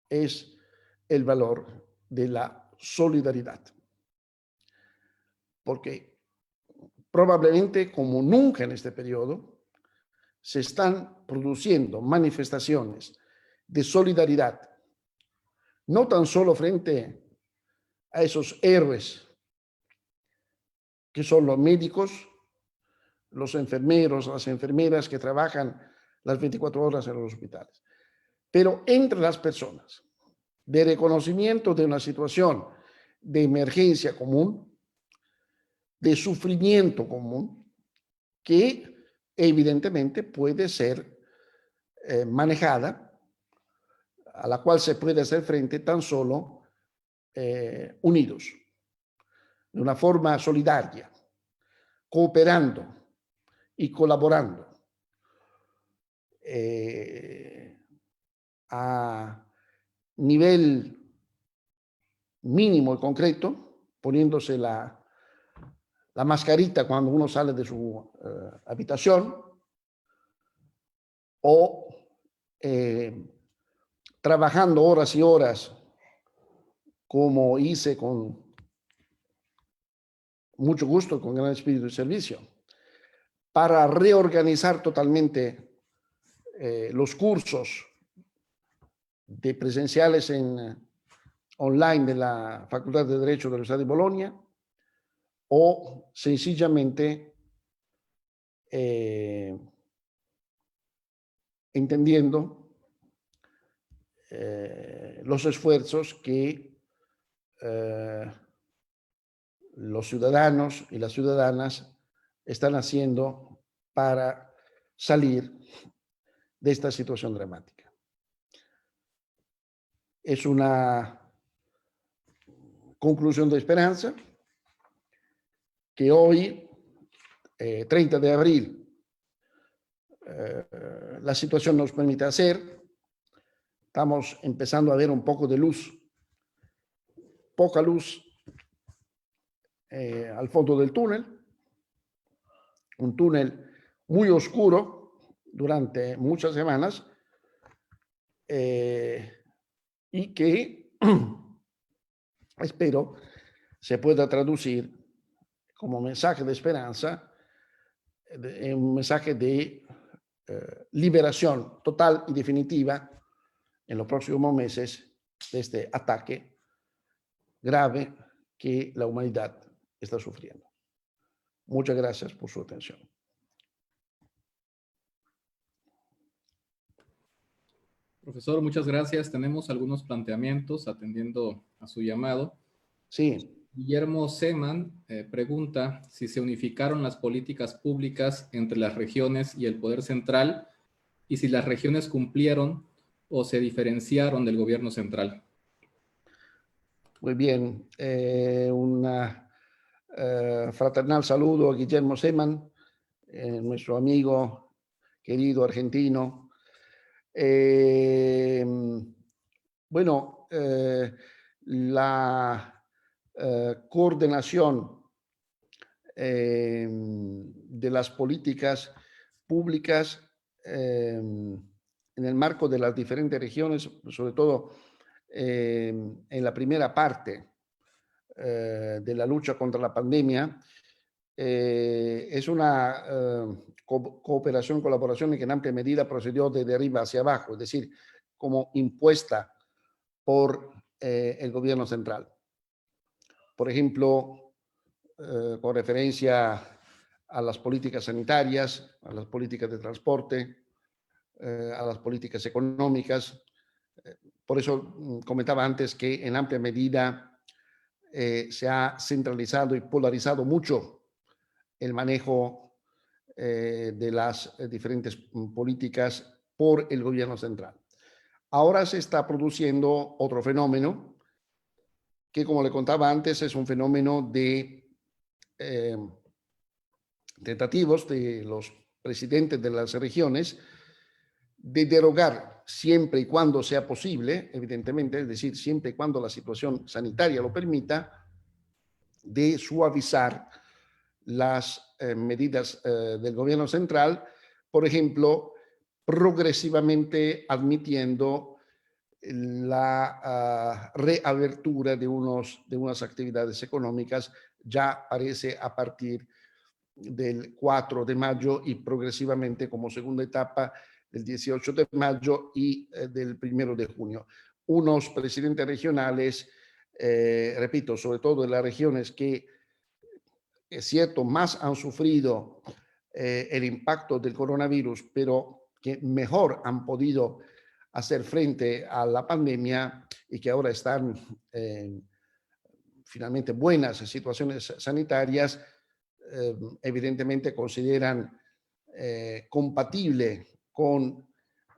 es el valor de la solidaridad. Porque probablemente, como nunca en este periodo, se están produciendo manifestaciones de solidaridad, no tan solo frente a esos héroes que son los médicos, los enfermeros, las enfermeras que trabajan las 24 horas en los hospitales, pero entre las personas, de reconocimiento de una situación de emergencia común, de sufrimiento común, que evidentemente puede ser manejada, a la cual se puede hacer frente tan solo unidos, de una forma solidaria, cooperando y colaborando a nivel mínimo y concreto, poniéndose la mascarita cuando uno sale de su habitación, o trabajando horas y horas, como hice con mucho gusto, con gran espíritu de servicio, para reorganizar totalmente los cursos de presenciales online de la Facultad de Derecho de la Universidad de Bolonia, o sencillamente entendiendo los esfuerzos que los ciudadanos y las ciudadanas están haciendo para salir de esta situación dramática. Es una conclusión de esperanza que hoy, 30 de abril, la situación nos permite hacer. Estamos empezando a ver un poco de luz, poca luz al fondo del túnel, un túnel muy oscuro durante muchas semanas y que espero se pueda traducir como mensaje de esperanza, un mensaje de liberación total y definitiva en los próximos meses de este ataque grave que la humanidad está sufriendo. Muchas gracias por su atención. Profesor, muchas gracias. Tenemos algunos planteamientos atendiendo a su llamado. Sí. Guillermo Seman pregunta si se unificaron las políticas públicas entre las regiones y el poder central y si las regiones cumplieron o se diferenciaron del gobierno central. Muy bien. Fraternal saludo a Guillermo Seman, nuestro amigo querido argentino. Bueno, la coordinación de las políticas públicas en el marco de las diferentes regiones, sobre todo en la primera parte de la lucha contra la pandemia, es una cooperación, colaboración que en amplia medida procedió de arriba hacia abajo, es decir, como impuesta por el gobierno central. Por ejemplo, con referencia a las políticas sanitarias, a las políticas de transporte, a las políticas económicas. Por eso comentaba antes que en amplia medida se ha centralizado y polarizado mucho el manejo de las diferentes políticas por el gobierno central. Ahora se está produciendo otro fenómeno que, como le contaba antes, es un fenómeno de tentativos de los presidentes de las regiones de derogar siempre y cuando sea posible, evidentemente, es decir, siempre y cuando la situación sanitaria lo permita, de suavizar las medidas del gobierno central, por ejemplo, progresivamente admitiendo la reabertura de unas actividades económicas, ya parece a partir del 4 de mayo y progresivamente como segunda etapa del 18 de mayo y del 1 de junio. Unos presidentes regionales, repito, sobre todo en las regiones que, es cierto, más han sufrido el impacto del coronavirus, pero que mejor han podido hacer frente a la pandemia y que ahora están finalmente buenas situaciones sanitarias, evidentemente consideran compatible con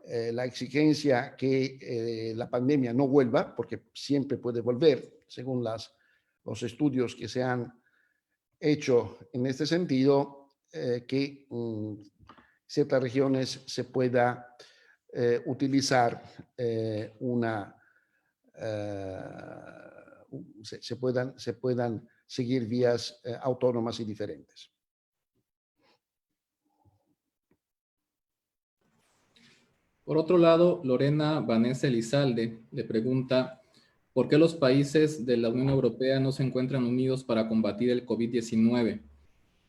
la exigencia que la pandemia no vuelva, porque siempre puede volver, según los estudios que se han hecho en este sentido, que ciertas regiones se pueda utilizar se puedan seguir vías autónomas y diferentes. Por otro lado, Lorena Vanessa Elizalde le pregunta ¿por qué los países de la Unión Europea no se encuentran unidos para combatir el COVID-19?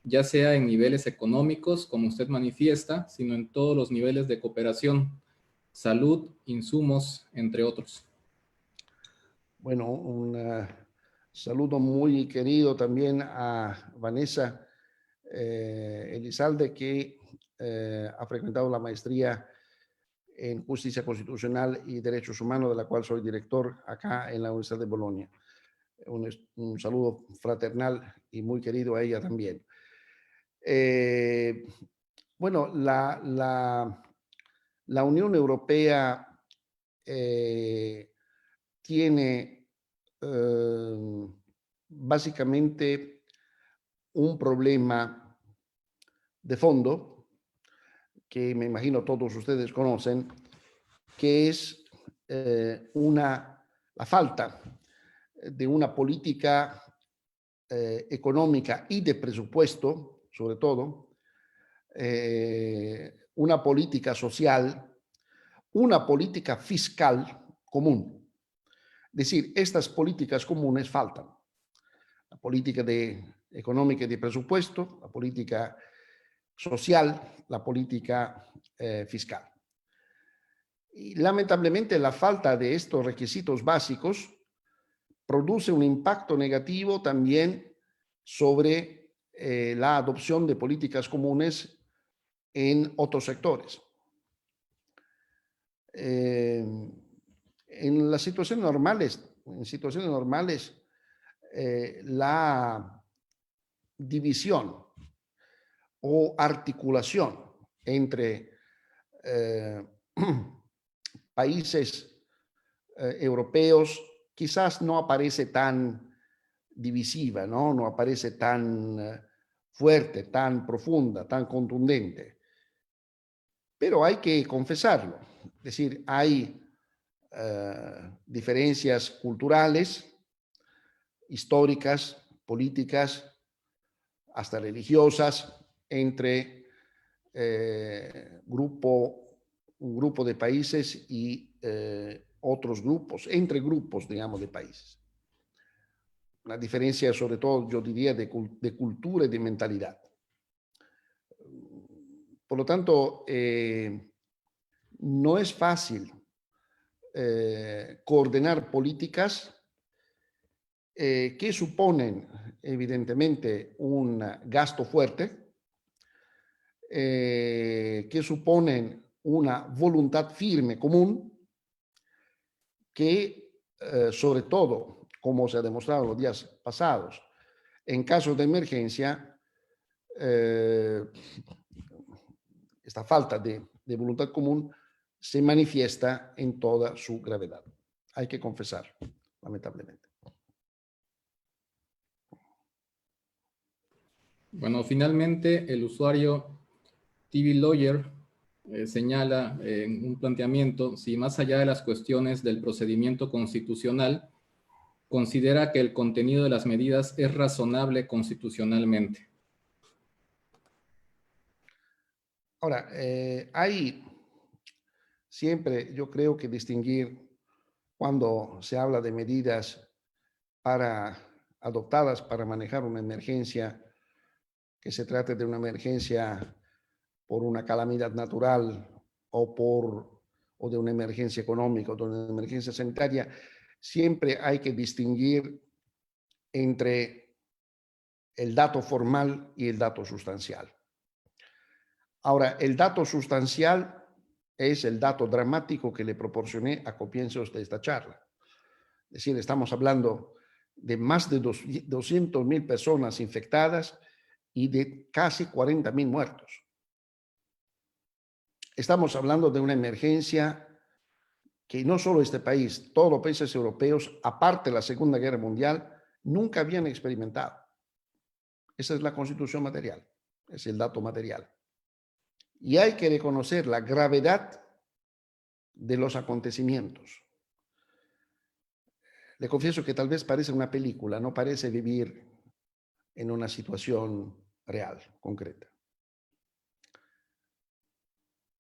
Ya sea en niveles económicos, como usted manifiesta, sino en todos los niveles de cooperación, salud, insumos, entre otros. Bueno, un saludo muy querido también a Vanessa Elizalde, que ha frecuentado la maestría en Justicia Constitucional y Derechos Humanos, de la cual soy director acá en la Universidad de Bolonia. Un saludo fraternal y muy querido a ella también. Bueno, la Unión Europea tiene básicamente un problema de fondo que me imagino todos ustedes conocen, que es la falta de una política económica y de presupuesto, sobre todo, una política social, una política fiscal común. Es decir, estas políticas comunes faltan. La política económica y de presupuesto, la política social, la política fiscal. Y lamentablemente la falta de estos requisitos básicos produce un impacto negativo también sobre la adopción de políticas comunes en otros sectores. En las situaciones normales, la división o articulación entre países europeos quizás no aparece tan divisiva, ¿no? No aparece tan fuerte, tan profunda, tan contundente. Pero hay que confesarlo. Es decir, hay diferencias culturales, históricas, políticas, hasta religiosas, entre un grupo de países y otros grupos, entre grupos, digamos, de países. Una diferencia, sobre todo, yo diría, de cultura y de mentalidad. Por lo tanto, no es fácil coordinar políticas que suponen, evidentemente, un gasto fuerte, que suponen una voluntad firme común, que sobre todo, como se ha demostrado los días pasados, en casos de emergencia, esta falta de voluntad común se manifiesta en toda su gravedad. Hay que confesar, lamentablemente. Bueno, finalmente el usuario TV Lawyer señala en un planteamiento si más allá de las cuestiones del procedimiento constitucional, considera que el contenido de las medidas es razonable constitucionalmente. Ahora, hay siempre, yo creo que distinguir cuando se habla de medidas adoptadas para manejar una emergencia, que se trate de una emergencia por una calamidad natural o de una emergencia económica o de una emergencia sanitaria, siempre hay que distinguir entre el dato formal y el dato sustancial. Ahora, el dato sustancial es el dato dramático que le proporcioné a comienzos de esta charla. Es decir, estamos hablando de más de 200.000 personas infectadas y de casi 40.000 muertos. Estamos hablando de una emergencia que no solo este país, todos los países europeos, aparte de la Segunda Guerra Mundial, nunca habían experimentado. Esa es la constitución material, es el dato material. Y hay que reconocer la gravedad de los acontecimientos. Le confieso que tal vez parece una película, no parece vivir en una situación real, concreta.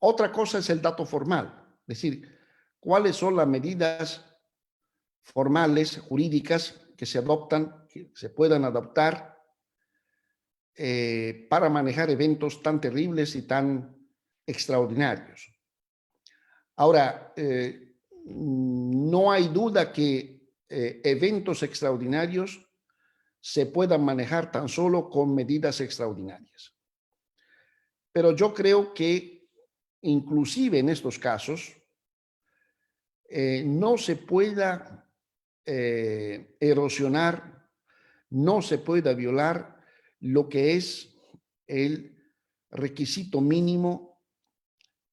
Otra cosa es el dato formal, es decir, cuáles son las medidas formales, jurídicas, que se adoptan, que se puedan adoptar para manejar eventos tan terribles y tan extraordinarios. Ahora, no hay duda que eventos extraordinarios se puedan manejar tan solo con medidas extraordinarias. Pero yo creo que inclusive en estos casos no se pueda erosionar, no se pueda violar lo que es el requisito mínimo,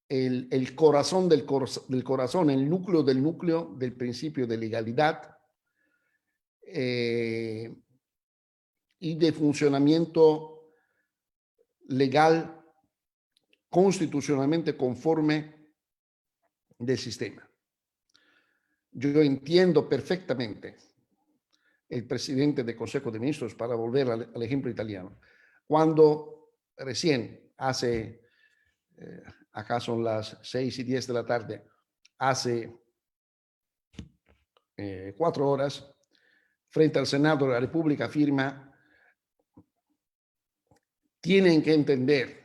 el corazón del corazón, el núcleo del principio de legalidad y de funcionamiento legal constitucionalmente conforme del sistema. Yo entiendo perfectamente el presidente del Consejo de Ministros, para volver al ejemplo italiano, cuando recién acá son las 6:10 de la tarde, hace 4 horas, frente al Senado de la República afirma: tienen que entender,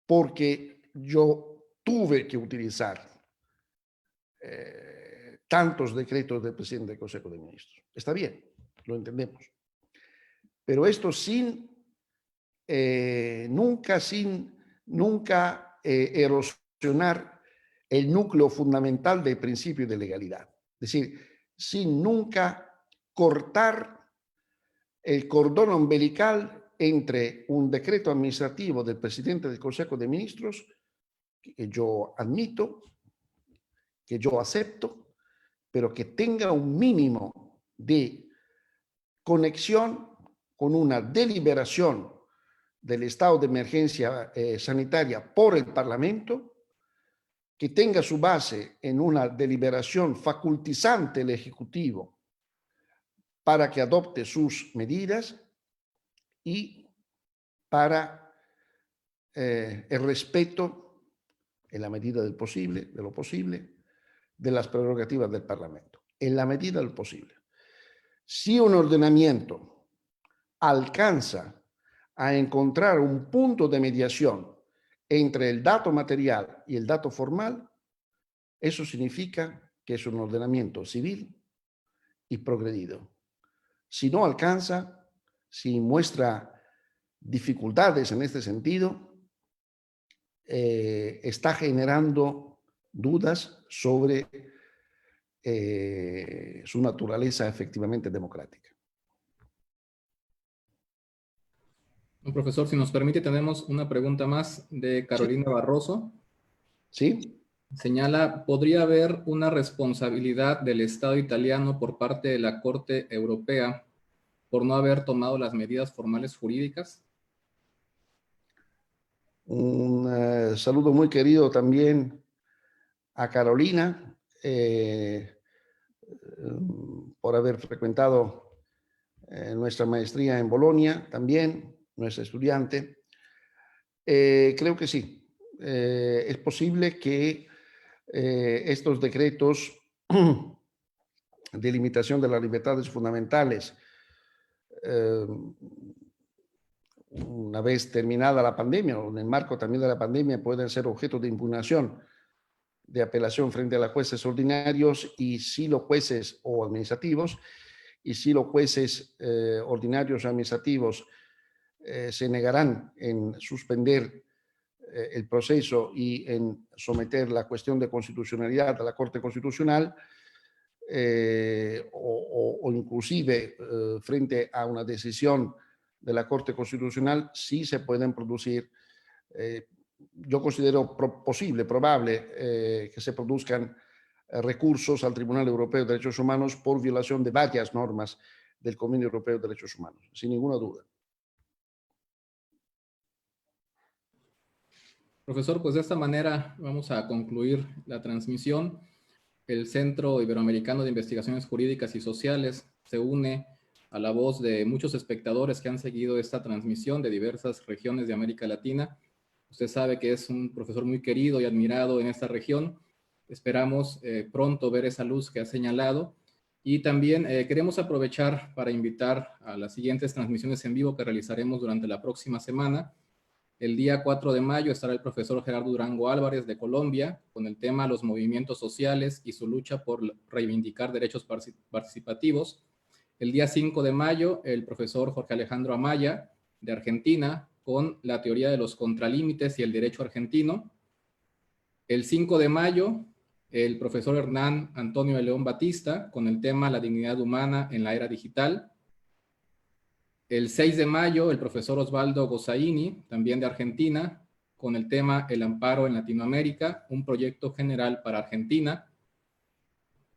porque yo tuve que utilizar tantos decretos del presidente del Consejo de Ministros. Está bien, lo entendemos. Pero esto nunca erosionar el núcleo fundamental del principio de legalidad. Es decir, sin nunca cortar el cordón umbilical entre un decreto administrativo del presidente del Consejo de Ministros, que yo admito, que yo acepto, pero que tenga un mínimo de conexión con una deliberación del estado de emergencia sanitaria por el Parlamento, que tenga su base en una deliberación facultizante del Ejecutivo para que adopte sus medidas y para el respeto, en la medida del posible, de lo posible, de las prerrogativas del Parlamento, en la medida del posible. Si un ordenamiento alcanza a encontrar un punto de mediación entre el dato material y el dato formal, eso significa que es un ordenamiento civil y progredido. Si no alcanza, si muestra dificultades en este sentido, está generando dudas sobre su naturaleza efectivamente democrática. Profesor, si nos permite, tenemos una pregunta más de Carolina Barroso. ¿Sí? Señala, ¿podría haber una responsabilidad del Estado italiano por parte de la Corte Europea por no haber tomado las medidas formales jurídicas? Un saludo muy querido también a Carolina por haber frecuentado nuestra maestría en Bolonia, también nuestra estudiante. Creo que sí. Es posible que estos decretos de limitación de las libertades fundamentales, una vez terminada la pandemia, o en el marco también de la pandemia, pueden ser objeto de impugnación, de apelación frente a los jueces ordinarios y si los jueces o administrativos, y si los jueces ordinarios o administrativos se negarán en suspender el proceso y en someter la cuestión de constitucionalidad a la Corte Constitucional, o inclusive frente a una decisión de la Corte Constitucional, sí se pueden producir, yo considero posible, probable, que se produzcan recursos al Tribunal Europeo de Derechos Humanos por violación de varias normas del Convenio Europeo de Derechos Humanos, sin ninguna duda. Profesor, pues de esta manera vamos a concluir la transmisión. El Centro Iberoamericano de Investigaciones Jurídicas y Sociales se une a la voz de muchos espectadores que han seguido esta transmisión de diversas regiones de América Latina. Usted sabe que es un profesor muy querido y admirado en esta región. Esperamos pronto ver esa luz que ha señalado. Y también queremos aprovechar para invitar a las siguientes transmisiones en vivo que realizaremos durante la próxima semana. El día 4 de mayo estará el profesor Gerardo Durango Álvarez de Colombia con el tema Los movimientos sociales y su lucha por reivindicar derechos participativos. El día 5 de mayo el profesor Jorge Alejandro Amaya de Argentina con la teoría de los contralímites y el derecho argentino. El 5 de mayo el profesor Hernán Antonio de León Batista con el tema La dignidad humana en la era digital. El 6 de mayo, el profesor Osvaldo Gossaini, también de Argentina, con el tema El amparo en Latinoamérica, un proyecto general para Argentina.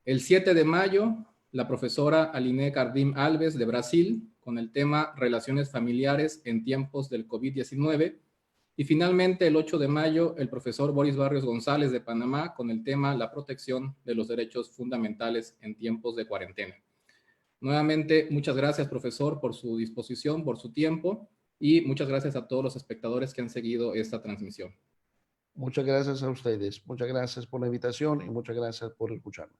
El 7 de mayo, la profesora Aline Cardim Alves, de Brasil, con el tema Relaciones familiares en tiempos del COVID-19. Y finalmente, el 8 de mayo, el profesor Boris Barrios González, de Panamá, con el tema La protección de los derechos fundamentales en tiempos de cuarentena. Nuevamente, muchas gracias, profesor, por su disposición, por su tiempo, y muchas gracias a todos los espectadores que han seguido esta transmisión. Muchas gracias a ustedes, muchas gracias por la invitación y muchas gracias por escucharme.